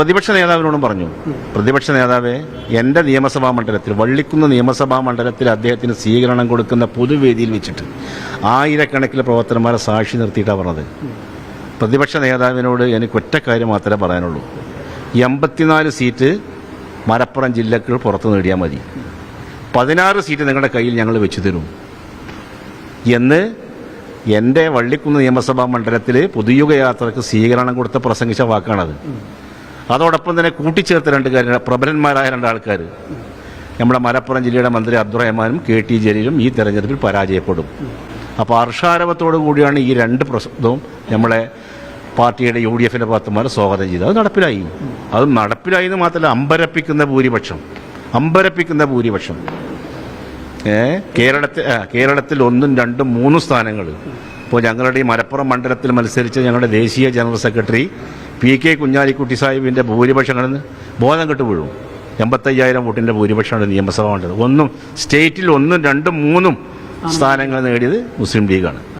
പ്രതിപക്ഷ നേതാവിനോടും പറഞ്ഞു, പ്രതിപക്ഷ നേതാവെ, എൻ്റെ നിയമസഭാ മണ്ഡലത്തിൽ, വള്ളിക്കുന്ന് നിയമസഭാ മണ്ഡലത്തിൽ അദ്ദേഹത്തിന് സ്വീകരണം കൊടുക്കുന്ന പൊതുവേദിയിൽ വെച്ചിട്ട് ആയിരക്കണക്കിന് പ്രവർത്തകന്മാരെ സാക്ഷി നിർത്തിയിട്ടാണ് പറഞ്ഞത്. പ്രതിപക്ഷ നേതാവിനോട് എനിക്ക് ഒറ്റ കാര്യം മാത്രമേ പറയാനുള്ളൂ. 84 സീറ്റ് മലപ്പുറം ജില്ലകൾ പുറത്ത് നേടിയാൽ മതി, 16 സീറ്റ് നിങ്ങളുടെ കയ്യിൽ ഞങ്ങൾ വെച്ചു തരും എന്ന് എൻ്റെ വള്ളിക്കുന്ന് നിയമസഭാ മണ്ഡലത്തിൽ പൊതുയുഗ യാത്രക്ക് സ്വീകരണം കൊടുത്ത് പ്രസംഗിച്ച വാക്കാണത്. അതോടൊപ്പം തന്നെ കൂട്ടിച്ചേർത്ത 2 കാര്യങ്ങൾ, പ്രബലന്മാരായ 2 ആൾക്കാർ, നമ്മുടെ മലപ്പുറം ജില്ലയുടെ മന്ത്രി അബ്ദുറഹ്മാനും KT ജലീലും ഈ തെരഞ്ഞെടുപ്പിൽ പരാജയപ്പെടും. അപ്പോൾ ഹർഷാരവത്തോടു കൂടിയാണ് ഈ 2 പ്രശ്നവും നമ്മളെ പാർട്ടിയുടെ UDFിൻ്റെ പാർട്ടിമാർ സ്വാഗതം ചെയ്തത്. അത് നടപ്പിലായി. അത് നടപ്പിലായി എന്ന് മാത്രമല്ല, അമ്പരപ്പിക്കുന്ന ഭൂരിപക്ഷം കേരളത്തിൽ 1, 2, 3 സ്ഥാനങ്ങൾ. ഇപ്പോൾ ഞങ്ങളുടെ ഈ മലപ്പുറം മണ്ഡലത്തിൽ മത്സരിച്ച ഞങ്ങളുടെ ദേശീയ ജനറൽ സെക്രട്ടറി PK കുഞ്ഞാലിക്കുട്ടി സാഹിബിൻ്റെ ഭൂരിപക്ഷങ്ങളിൽ ബോധം കെട്ട് വീഴും. 85,000 വോട്ടിൻ്റെ ഭൂരിപക്ഷമാണ് നിയമസഭാ മണ്ഡലം. സ്റ്റേറ്റിൽ 1, 2, 3 സ്ഥാനങ്ങൾ നേടിയത് മുസ്ലിം ലീഗാണ്.